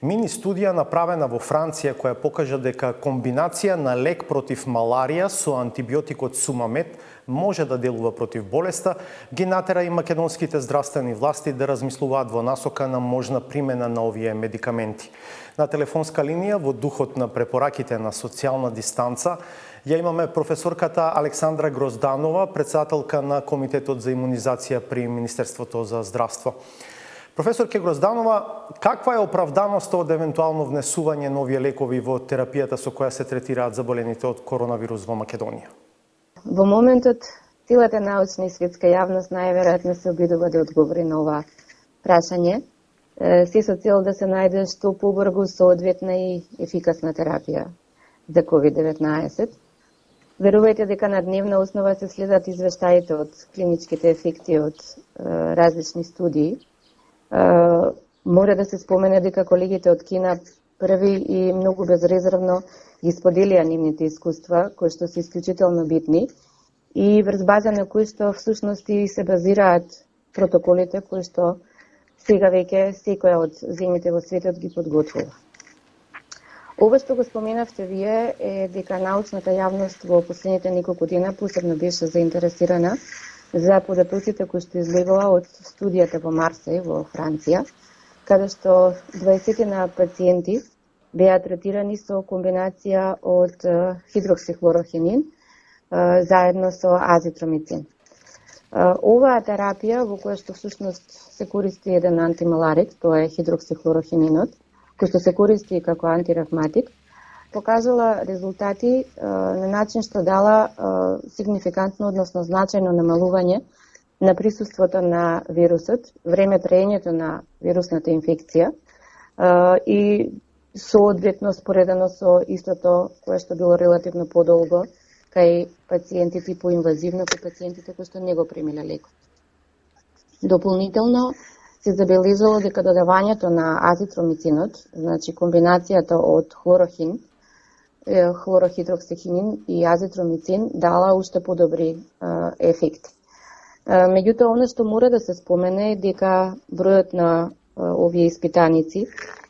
Мини студија направена во Франција која покажа дека комбинација на лек против маларија со антибиотикот Сумамед може да делува против болеста, ги натера и македонските здравствени власти да размислуваат во насока на можна примена на овие медикаменти. На телефонска линија, во духот на препораките на социјална дистанца, ја имаме професорката Александра Грозданова, председателка на Комитетот за имунизација при Министерството за здравство. Професорке Грозданова, каква е оправданоста од евентуално внесување нови лекови во терапијата со која се третираат заболените од коронавирус во Македонија? Во моментот, целата научна и светска јавност најверојатно се обидува да одговори на ова прашање, се со цел да се најде што побрзо соодветна и ефикасна терапија за COVID-19. Верувајте дека на дневна основа се следат извештаите од клиничките ефекти од различни студии. Мора да се спомене дека колегите од Кина први и многу безрезервно ги споделија нивните искуства, кои што се исклучително битни и врз база на кои што всушност и се базираат протоколите кои што сега веќе секоја од земјите во светот ги подготвува. Ова што го споменавте вие е дека научната јавност во последните неколку дена посебно беше заинтересирана за податоците кои што излегува од студијата во Марсеј во Франција, каде што 20 на пациенти беа третирани со комбинација од хидроксихлорохинин заедно со азитромицин. Оваа терапија во која што всушност се користи еден антималарик, тоа е хидроксихлорохининот, кој што се користи како антиревматик, покажала резултати на начин што дала сигнификантно, односно значајно намалување на присуството на вирусот, време траењето на вирусната инфекција и соодветно споредено со истото кое што било релативно подолго кај пациентите поинвазивно, кај пациентите кои што не го примиле лекот. Дополнително се забележало дека додавањето на азитромицинот, значи комбинацијата од хлорохин, хлорохидроксихинин и азитромицин дала уште подобри ефекти. Меѓутоа, оно што мора да се спомене е дека бројот на овие испитаници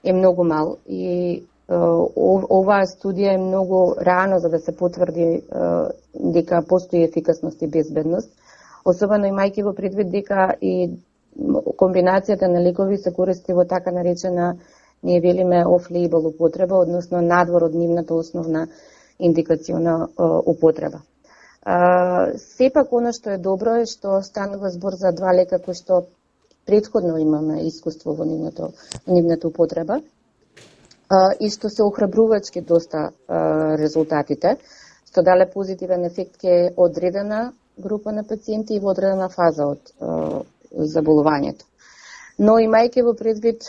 е многу мал и оваа студија е многу рано за да се потврди дека постои ефикасност и безбедност, особено имајќи во предвид дека и комбинацијата на лекови се користи во така наречена, ние велиме off-label употреба, односно надвор од нивната основна индикациона употреба. Сепак, оно што е добро е што станува збор за два лека кои што претходно имаме искуство во нивната употреба и што се охрабрувачки доста резултатите, што дале позитивен ефект ке одредена група на пациенти и во одредена фаза од заболувањето. Но имајќи во предвид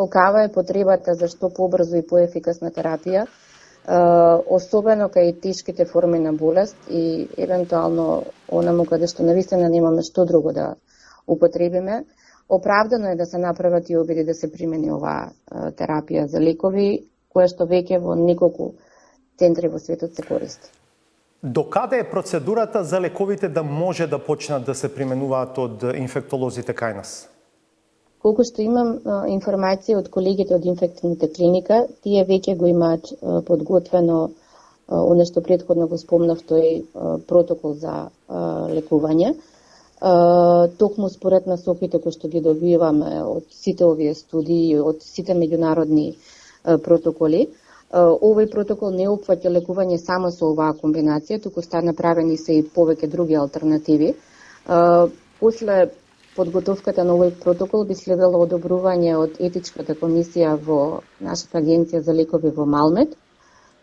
колкава е потребата за што побрзо и поефикасна терапија, особено кај тешките форми на болест и евентуално онаму каде што навистина немаме што друго да употребиме, оправдано е да се направат и обиди да се примени оваа терапија за лекови, која што веќе во неколку центри во светот се користи. Докаде е процедурата за лековите да може да почнат да се применуваат од инфектолозите кај нас? Колку што имам информација од колегите од инфективната клиника, тие веќе го имаат подготвено оно што претходно го спомнав, тој протокол за лекување. Токму според насоките кои што ги добиваме од сите овие студии, од сите меѓународни протоколи, овој протокол не опфаќа лекување само со оваа комбинација, туку направени се и повеќе други алтернативи. После подготовката на овој протокол би следело одобрување од етичката комисија во нашата агенција за лекови во Малмет,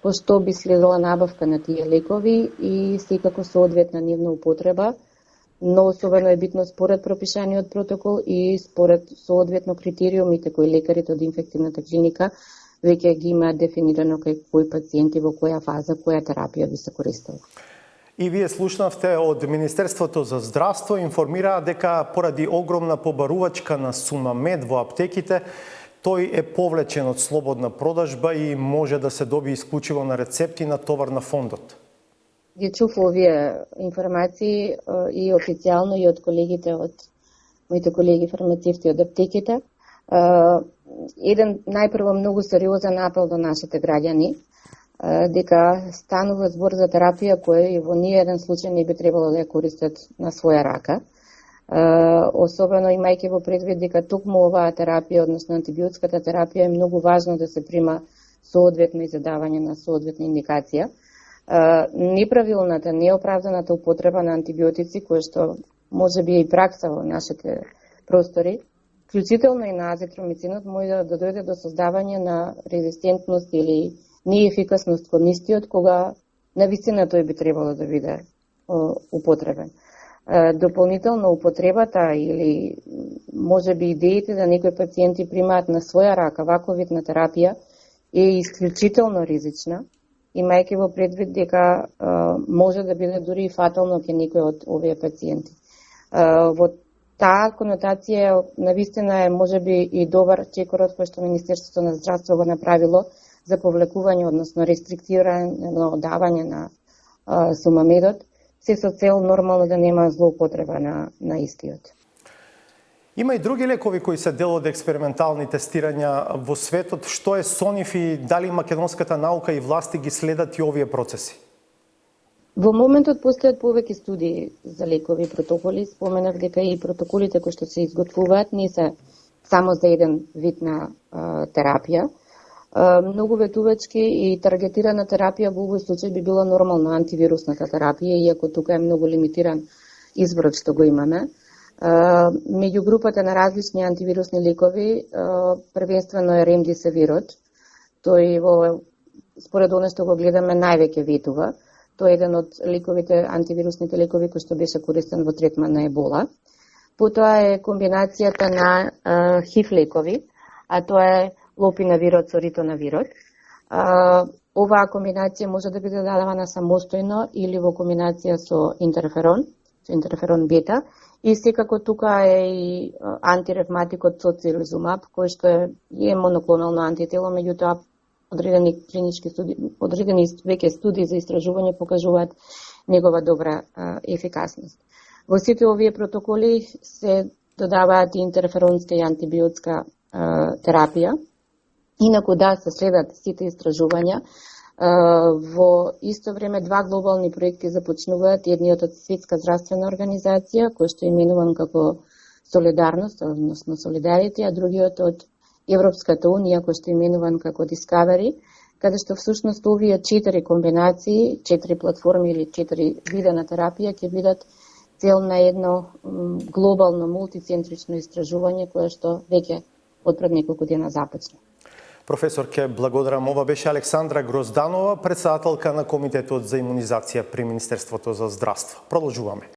пошто би следела набавка на тие лекови и секако соодветна нивна употреба, но особено е битно според пропишаниот протокол и според соодветно критериумите кои лекарите од инфективната клиника веќе ги имаат дефинирано кај кои пациенти во која фаза, која терапија би се користела. И вие слушнавте од Министерството за здравство, информираа дека поради огромна побарувачка на Сумамед во аптеките, тој е повлечен од слободна продажба и може да се доби исклучиво на рецепти на товар на фондот. Ги чув овие информации и официјално и од колегите, од моите колеги фармацевти од аптеките. еден најпрво многу сериозен апел до нашите граѓани, дека станува збор за терапија која и во ниеден случај не би требало да ја користат на своја рака. Особено имајќи во предвид дека токму оваа терапија, односно антибиотската терапија, е многу важно да се прима соодветно и задавање на соодветна индикација. Неправилната, неоправданата употреба на антибиотици, која што може би е и пракса во нашите простори, вклучително и на азитромицинот, може да дојде до создавање на резистентност или неефикасност кон истиот, кога навистина тој би требало да биде употребен. Дополнително употребата или може би идеите да некои пациенти примаат на своја рака ваков вид на терапија е исклучително ризична, имајќи во предвид дека може да биде дури и фатално кај некои од овие пациенти. Во таа конотација навистина е можеби и добар чекорот кој што Министерството на здравство го направило за повлекување, односно рестриктирање на одавање на сумамедот, се со цел нормално да нема злоупотреба на истиот. Има и други лекови кои се дел од експериментални тестирања во светот. Што е со нив и дали македонската наука и власти ги следат и овие процеси? Во моментот постојат повеќе студии за лекови и протоколи. Споменав дека и протоколите кои што се изготвуваат не се само за еден вид на терапија. Многу ветувачки и таргетирана терапија во овој случај би била нормално антивирусната терапија, иако тука е многу лимитиран избор што го имаме. Меѓу групата на различни антивирусни лекови, првенствено е ремдесивирот. Тој според оно што го гледаме највеќе ветува. Тој е еден од лековите, антивирусните лекови кој што беше користен во третман на ебола. Потоа е комбинацијата на ХИВ лекови, а тоа е лопинавирот со ритонавирот. Оваа комбинација може да биде дадавана самостојно или во комбинација со интерферон бета. И секако тука е и антиревматикот тоцилизумаб, кој што е моноклонално антитело, меѓутоа одредени клинички студии, одредени веќе студии за истражување покажуваат негова добра ефикасност. Во сите овие протоколи се додаваат и интерферонска и антибиотска терапија. Инаку да, се следат сите истражувања. Во исто време два глобални проекти започнуваат, едниот од Светска здравствена организација, кој што е именуван како Солидарност, односно Солидарити, а другиот од Европската унија, кој што е именуван како Discovery, каде што всушност овие 4 комбинации, 4 платформи или 4 вида на терапија ќе бидат цел на едно глобално мултицентрично истражување кое што веќе од пред неколку дена започна. Професор, ке благодарам. Ова беше Александра Грозданова, председателка на Комитетот за имунизација при Министерството за здравство. Продолжуваме.